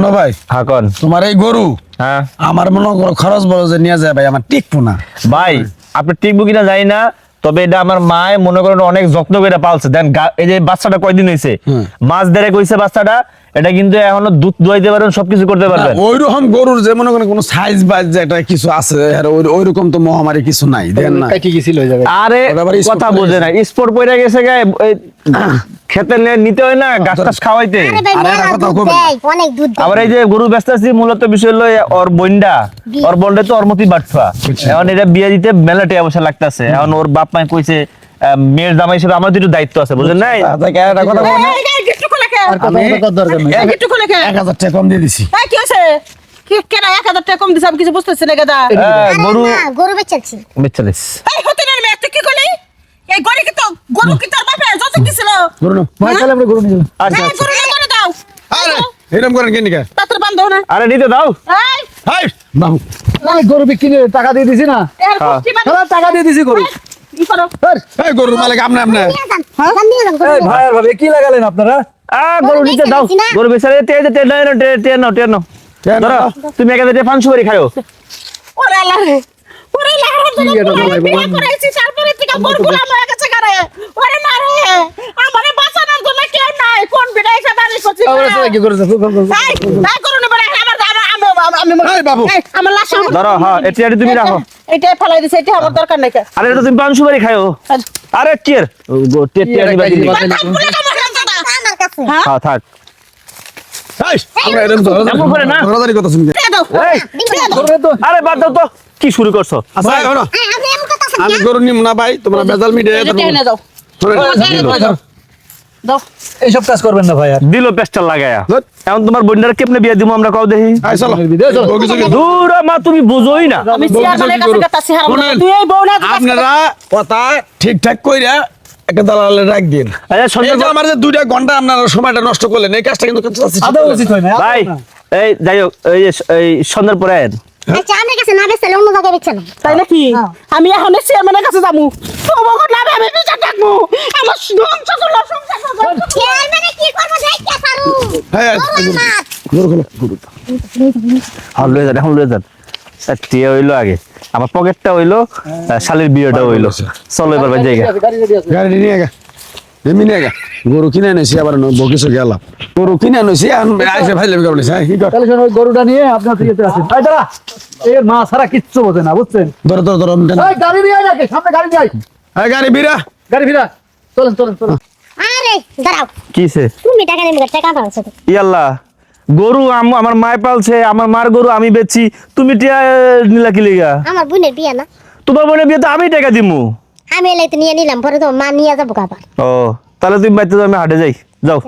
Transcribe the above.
শোনো ভাই, হ্যাঁ কোন তোমার এই গরু হ্যাঁ আমার মনে করো খরচ বড় যে নিয়ে যায় ভাই, আমার টিকবো না ভাই আপনি টিকবো কিনা জানি না, তবে এটা আমার মায়ে মনে করেন অনেক যত্ন করে পালছে। দেন এই যে বাচ্চাটা কয়দিন হয়েছে, মাস দেড়েক হয়েছে বাচ্চাটা, এটা কিন্তু এখনো দুধ দোয়াইতে পারবেন, সবকিছু করতে পারবেন। ওই রকম গরুর যে মনে করেন কোনো সাইজ বাজ যে একটা কিছু আছে, ওই রকম তো মহামারী কিছু নাই, দেন না কাটি গেছিল ওই জায়গায়। আরে ওটা আবার sport কথা পড়ে বোঝে না, স্পোর্ট পড়ে গেছে গায়ে, খেতে নিতে হয় না ঘাস টাস খাওয়াইতে। আরে একটা কথা কবে অনেক দুধ দেয়। আবার এই যে গরু ব্যস্ত আছি, মূলত বিষয় হলো ওর বন্ডা, ওর বন্ডে তো ওর মতই বাটফা। এখন এটা বিয়ে দিতে মেলা টাকা পয়সা লাগতেছে। এখন ওর বাপ মাই কইছে মেয়ের জামাই হিসেবে আমার দুটো দায়িত্ব আছে, বুঝেন নাই? তাকে একটা কথা বলো না, আর কথা বলার দরকার নেই। 1000 টাকা কম দিয়ে দিছি। কেন 1000 টাকা কম দিছে আমি কিছু বুঝতেছি না গাদা। আরে গরু না, গরু বেচাচ্ছি। বেচালিস এই হতেনের মেয়ে তুই কি করলি? এই গরু কি তোর বাপে যত দিছিল? গরু না ভাই তাহলে আমরা গরু নিয়ে যাবো। আচ্ছা এই আচ্ছা। গরু নিয়ে করে দাও। আরে এরকম করেন কেন নিকা তাতর বান্ধ না। আরে নিতে দাও। এই হাই বাবু আমি গরু বিক্রি করে টাকা দিয়ে দিছি না, এর গোষ্ঠী বান্ধ। সারা টাকা দিয়ে দিছি গরু। কি করো? এই গরুর মালিক আপনি নিয়ে যান, যান নিয়ে যান, গরু এই নিয়ে যান। ভাই আর ভাবে কি লাগালেন আপনারা? গরু নিতে দাও, বেচে দিছি না। গরু বেচারে টেন নাও ধরো, তুমি 1000 টাকা পান সুপারি খাও। ওরে আল্লাহ রে। ওরে আল্লাহ রে। কি এটা বলাই বিয়ে বাবা? করেছি তারপরে থেকে বড় গোলাম হয়ে গেছে গারে। ওরে মারে। আমারে বাঁচানোর জন্য কেউ নাই। কোন বিড়াই এসে বাড়ি করছি? আমরা সবাই কি করেছে? তাই করুন এবার আমি এই বাবু। আমার লাশ ধরো হ্যাঁ, এটা তুমি রাখো। এটা ফেলাই দিছে, এটা আমার দরকার নাই। আরে এটা তুমি পান সুপারি খাও। আরে টিয়ার টিয়ার নিবা দিলি। আমার কাছে। হ্যাঁ থাক। এই আমরা এরকম এমন করে না। ধরাধারি কথা শুনবে। এই গরু তো আরে বাদ দাও তো, কি শুরু করছো? আচ্ছা শোনো, এই, আপনি এমন কথা আছেন আমি কেন? গরু নিম না ভাই, তোমরা বেজাল মিডিয়া দাও দাও। এইসব কাজ করবেন না ভাই আর। দিল পেস্টার লাগায়া। এখন তোমার বোনটার কেমনে বিয়ে দিব আমরা কাউ দেখি? আই চলো বিদেশ চলো। বগি চগি দূর মা, তুমি বুঝোই না। আমি চেয়ারম্যানের কাছে গেতাছি হারাম। শুনেন, তুই এই বউ না আপনারা কথা ঠিকঠাক কইরা একটা দালালে রাখ দিন। আচ্ছা এই সন্ধ্যা যে আমার যে 2 ঘন্টা আপনারা সময়টা নষ্ট করলেন, এই কাজটা কিন্তু করতে চাচ্ছি আদৌ উচিত হয় না। ভাই এই যাই হোক, এই যে এই সন্ধ্যার পরে আয়েন। আচ্ছা, আমার কাছে না বেচলে অন্য জায়গায় বেচে না। তাই নাকি? আমি এখন চেয়ারম্যানের কাছে যাবো। তোমাকে নামে আমি বিচার ডাকবো। আমার ধ্বংস করলো সংসার করবো। চেয়ারম্যানে কি করবো দেখতে পারু। হ্যাঁ গরুর মাছ। গরু খোলো গরু হ্যাঁ লয়ে যান, এখন লয়ে যান। টিয়া হইলো আগে, আমার পকেটটা হইলো, শালের বিয়েটা হইলো। চলো এবার ভাই জায়গা। গাড়ি রেডি আছে। গাড়ি নিয়ে গা, এমনি নিয়ে গা। গরু কিনে এনেছি আবার বগি চগি গেলাম, গরু কিনে এনেছি আইসে ভাই লেবে কারণে কি কর তাহলে শোনো, ওই গরুটা নিয়ে আপনার ইয়েতে আসেন। এই দাঁড়া, এর মা ছাড়া কিচ্ছু বোঝে না, বুঝছেন? ধরো ধরো ধরো এই গাড়ি নিয়ে আয় নাকি? সামনে গাড়ি নিয়ে আয়। এই গাড়ি বিরা গাড়ি ফিরা। চলেন চলেন চলেন। আরে দাঁড়াও, কিসে? তুমি টাকা নেবে, টাকা দাও শুধু। ইয়াল্লা, গরু আমার মায় পালছে, আমার মার গরু আমি বেচছি, তুমি টিয়া নিলা কি লিগা? আমার বোনের বিয়ে না, তোমার বোনের বিয়ে তো আমি টাকা দিমু। আমি এলাই তো নিয়ে নিলাম, পরে তো মা নিয়ে যাবো আবার। ও তাহলে তুমি বাইতে যাও, আমি হাটে যাই, যাও।